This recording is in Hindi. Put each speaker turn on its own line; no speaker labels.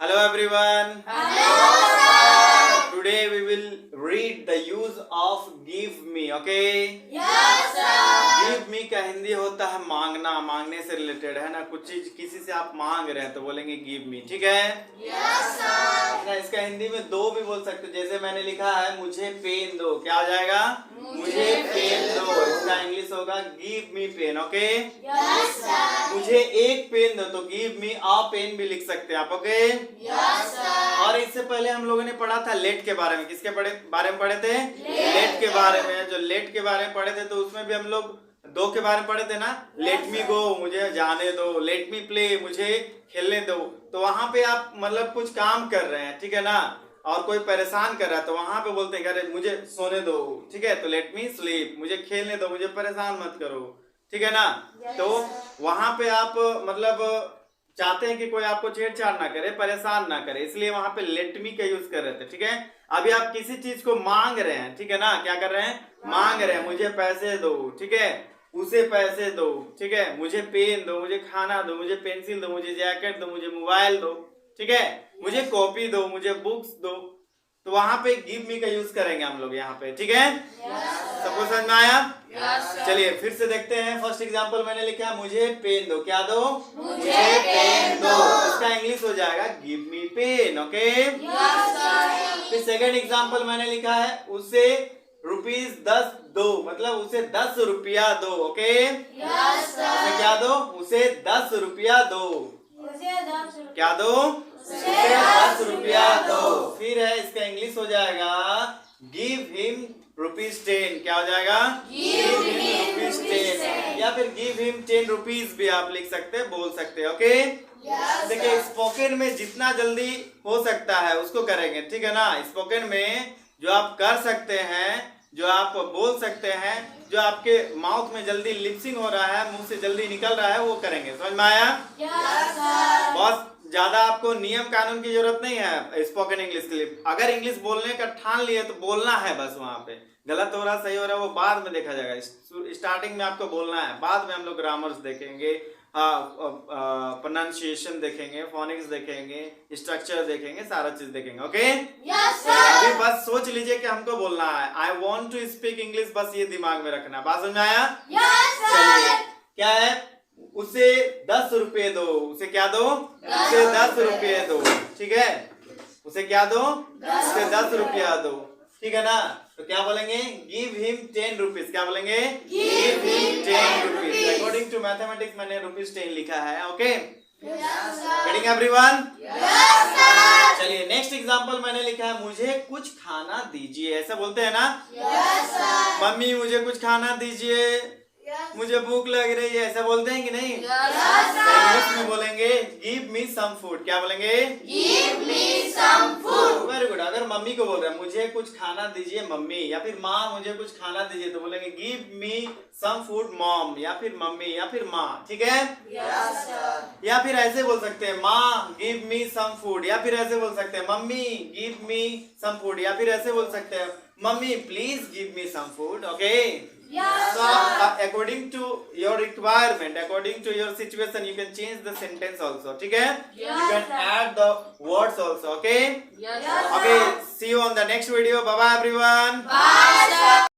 Hello everyone.
Hello, sir.
Today we will read the use of give me. Okay?
Yes, sir.
Give me का हिंदी होता है मांगना, मांगने से रिलेटेड है ना। कुछ चीज किसी से आप मांग रहे हैं तो बोलेंगे give me, ठीक है?
Yes, sir.
ना इसका हिंदी में दो भी बोल सकते हो। जैसे मैंने लिखा है मुझे पेन दो, क्या हो जाएगा? मुझे पेन दो। इसका इंग्लिश होगा give me pen. Okay?
Yes, sir.
मुझे एक पेन दो तो give me a pen भी लिख सकते हैं आप। ओके?
Yes, sir.
और इससे पहले हम लोगों ने पढ़ा था लेट के बारे में। किसके बारे में पढ़े थे? लेट के बारे में। जो लेट के बारे में पढ़े थे तो उसमें भी हम लोग दो के बारे में पढ़े थे ना। लेट मी गो, मुझे जाने दो। लेट मी प्ले, मुझे खेलने दो। तो वहां पे आप मतलब कुछ काम कर रहे हैं, ठीक है ना, और कोई परेशान कर रहा है तो वहां पे बोलते हैं अरे मुझे सोने दो, ठीक है, तो लेट मी स्लीप, मुझे खेलने दो, मुझे परेशान मत करो, ठीक है ना। तो वहां पे आप मतलब चाहते हैं कि कोई आपको छेड़छाड़ ना करे, परेशान ना करे, इसलिए वहां पे लेट मी का यूज कर रहे थे, ठीक है। अभी आप किसी चीज को मांग रहे हैं, ठीक है ना, क्या कर रहे हैं? मांग रहे हैं। मुझे पैसे दो, ठीक है, उसे पैसे दो, ठीक है, मुझे पेन दो, मुझे खाना दो, मुझे पेंसिल दो, मुझे जैकेट दो, मुझे मोबाइल दो, ठीक है, मुझे कॉपी दो, मुझे बुक्स दो। तो वहां पे गिव मी का यूज करेंगे हम लोग यहाँ पे, ठीक है। सबको समझ में आया? चलिए फिर से देखते हैं। फर्स्ट एग्जांपल मैंने लिखा है मुझे पेन दो, क्या दो?
मुझे पेन दो।
इसका इंग्लिश हो जाएगा गिव मी पेन। ओके? फिर सेकंड एग्जांपल मैंने लिखा है उसे ₹10 दो, मतलब उसे 10 रुपया दो। ओके? उसे क्या दो? उसे 10 रुपया दो। क्या दो? उसे 10 रुपया दो। फिर है इसका इंग्लिश हो जाएगा गिव हिम ₹10। क्या हो जाएगा? गिव हिम ₹10 या फिर गिव हिम ₹10 भी आप लिख सकते हैं, बोल सकते हैं। ओके? देखिए स्पोकन में जितना जल्दी हो सकता है उसको करेंगे, ठीक है ना। स्पोकन में जो आप कर सकते हैं, जो आप बोल सकते हैं, जो आपके माउथ में जल्दी लिपसिंग हो रहा है, मुंह से जल्दी निकल रहा है, वो करेंगे। समझ में आया? बहुत ज्यादा आपको नियम कानून की जरूरत नहीं है स्पोकन इंग्लिश के लिए। अगर इंग्लिश बोलने का ठान लिए तो बोलना है बस। वहां पे गलत हो रहा सही हो रहा वो बाद में देखा जाएगा। स्टार्टिंग में आपको बोलना है, बाद में हम लोग ग्रामर्स देखेंगे, प्रोनाउंसिएशन देखेंगे, फोनिक्स देखेंगे, स्ट्रक्चर देखेंगे, सारा चीज देखेंगे। ओके? अभी बस सोच लीजिए कि हमको बोलना है I want to speak English, बस ये दिमाग में रखना। बात समझ में आया? चलिए क्या है? उसे 10 रुपए दो। उसे क्या दो? उसे 10 रुपये दो, ठीक है। उसे क्या दो? उसे 10 रुपया दो, ठीक है ना। तो क्या बोलेंगे? Give him 10 rupees. क्या बोलेंगे? Give him 10 rupees. According to mathematics मैंने ₹10 लिखा है। ओके? Getting everyone? चलिए नेक्स्ट एग्जांपल मैंने लिखा है मुझे कुछ खाना दीजिए। ऐसा बोलते हैं ना? मम्मी मुझे कुछ खाना दीजिए, मुझे भूख लग रही है, ऐसा बोलते हैं कि नहीं? इंग्लिश में बोलेंगे गिव मी सम फूड। क्या बोलेंगे?
Give me some food.
Very good. अगर मम्मी को बोल रहे हैं मुझे कुछ खाना दीजिए मम्मी, या फिर माँ मुझे कुछ खाना दीजिए, तो बोलेंगे give me some food mom, या फिर मम्मी, या फिर माँ, ठीक है। या फिर ऐसे बोल सकते हैं माँ गिव मी सम फूड, या फिर ऐसे बोल सकते हैं mummy give me some food, या फिर ऐसे बोल सकते हैं mummy please give me some food. Okay? So according to your requirement, according to your situation, you can change the sentence also. ठीक है? You can add the words also. Okay? Okay. See you on the next video. Bye bye everyone.
Bye, sir.